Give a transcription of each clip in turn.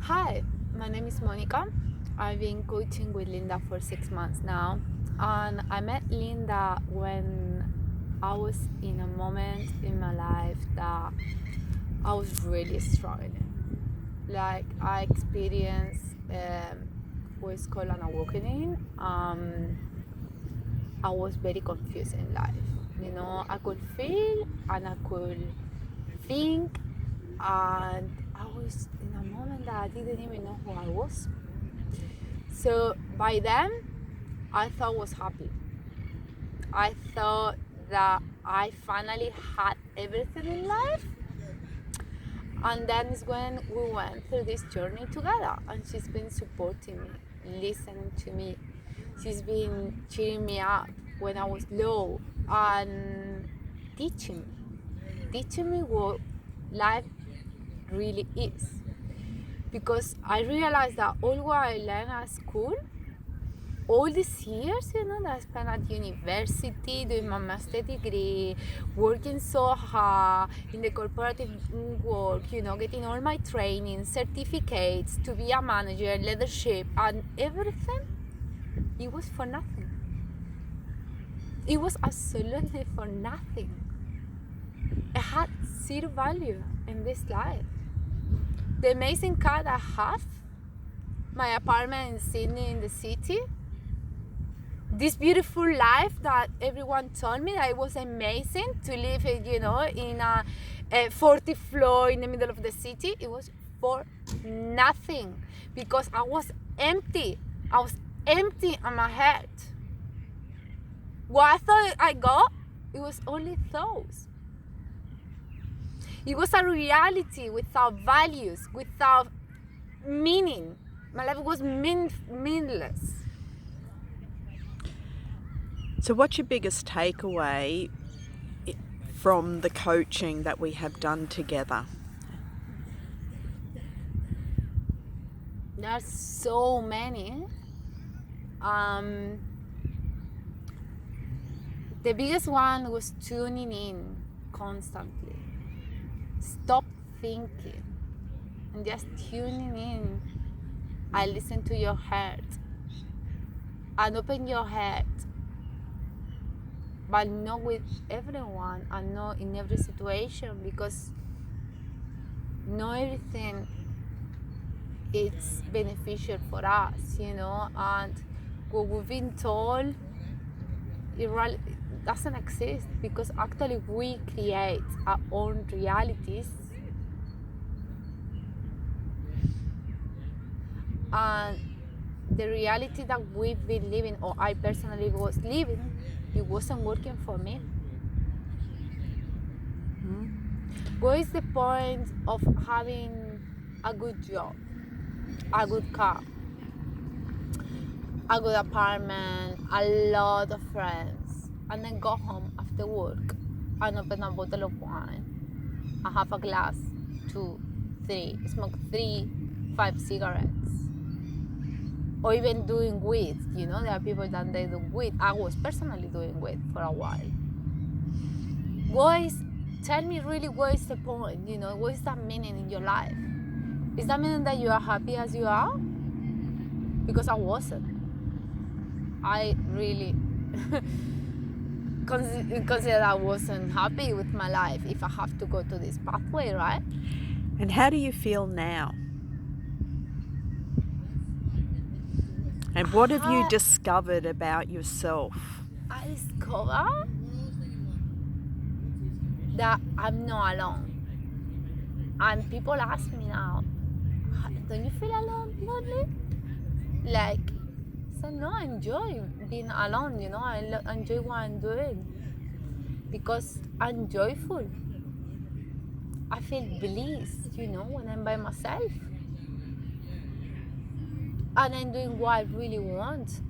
Hi, my name is Monica. I've been coaching with Linda for 6 months now, and I met Linda when I was in a moment in my life that I was really struggling. Like I experienced what's called an awakening. I was very confused in life. I could feel and I could think, and I was in a moment that I didn't even know who I was. So by then, I thought I was happy. I thought that I finally had everything in life. And then is when we went through this journey together, and she's been supporting me, listening to me. She's been cheering me up when I was low and teaching me what life really is. Because I realized that all what I learned at school, all these years, that I spent at university doing my master degree, working so hard in the corporative work, getting all my training, certificates to be a manager, leadership, and everything, it was for nothing. It was absolutely for nothing. It had zero value in this life. The amazing car that I have, my apartment in Sydney in the city, this beautiful life that everyone told me that it was amazing to live, in a 40th floor in the middle of the city, it was for nothing because I was empty. I was empty in my head. What I thought I got, it was only thoughts. It was a reality without values, without meaning. My life was meaningless. So what's your biggest takeaway from the coaching that we have done together? There are so many. The biggest one was tuning in constantly. Stop thinking and just tuning in. I listen to your heart and open your heart, but not with everyone and not in every situation, because not everything is beneficial for us, and what we've been told, it really doesn't exist, because actually we create our own realities, and the reality that we've been living, or I personally was living, it wasn't working for me. What is the point of having a good job, a good car, a good apartment, a lot of friends, and then go home after work and open a bottle of wine and have a glass, 2, 3, smoke 3, 5 cigarettes, or even doing weed? There are people that they do weed. I was personally doing weed for a while. Tell me really, what is the point? What is that meaning in your life? Is that meaning that you are happy as you are? Because I wasn't. I really consider I wasn't happy with my life if I have to go to this pathway, right? And how do you feel now? And what have you discovered about yourself? I discovered that I'm not alone. And people ask me now, don't you feel alone, lonely? Like, so no, I enjoy being alone, I enjoy what I'm doing because I'm joyful. I feel bliss, when I'm by myself. And I'm doing what I really want.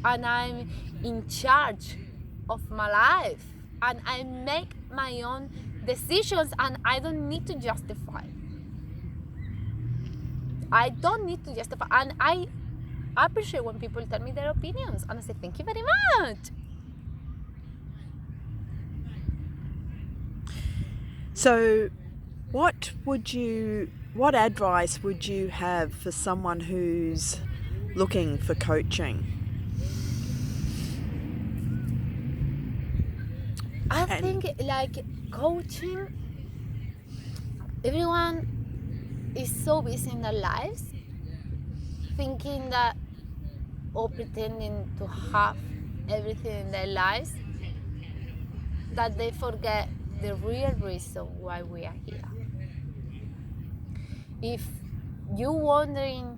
And I'm in charge of my life. And I make my own decisions, and I don't need to justify. I don't need to justify. And I appreciate when people tell me their opinions. And I say, thank you very much. So what would you What advice would you have for someone who's looking for coaching? I think like coaching, everyone is so busy in their lives thinking that or pretending to have everything in their lives that they forget the real reason why we are here. If you're wondering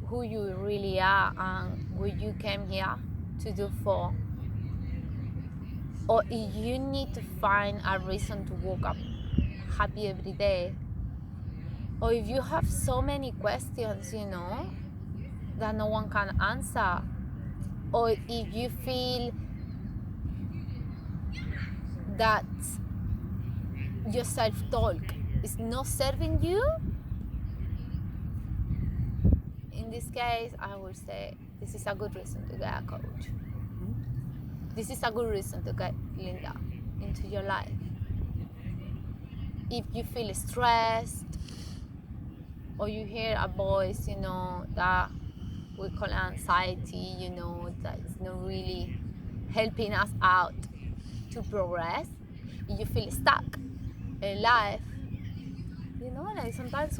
who you really are and what you came here to do for, or if you need to find a reason to wake up happy every day, or if you have so many questions, that no one can answer, or if you feel that your self-talk is not serving you, in this case, I would say this is a good reason to get a coach. This is a good reason to get Linda into your life. If you feel stressed, or you hear a voice, that we call anxiety, that is not really helping us out to progress, if you feel stuck in life, like sometimes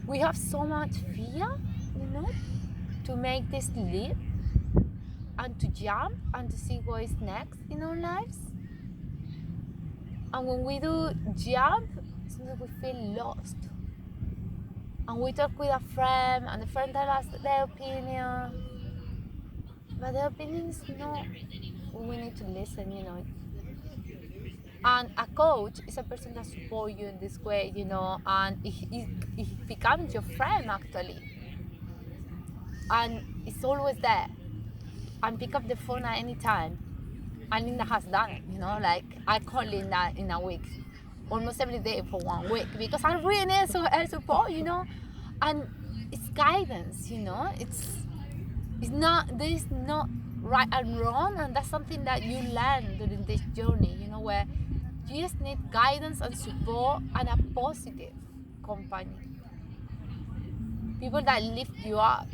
we have so much fear, to make this leap and to jump and to see what is next in our lives. And when we do jump, sometimes we feel lost. And we talk with a friend, and the friend tells us their opinion. But their opinion is not what we need to listen, And a coach is a person that supports you in this way, and it becomes your friend actually. And it's always there. And pick up the phone at any time. And Linda has done it, like I call Linda in a week, almost every day for 1 week, because I really need her support, and it's guidance, it's not, there is not right and wrong, and that's something that you learn during this journey, where you just need guidance and support and a positive company, people that lift you up,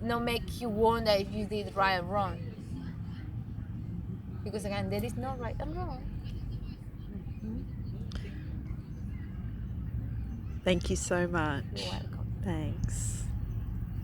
not make you wonder if you did right or wrong. Because again, there is no right and wrong. Thank you so much. You're welcome. Thanks.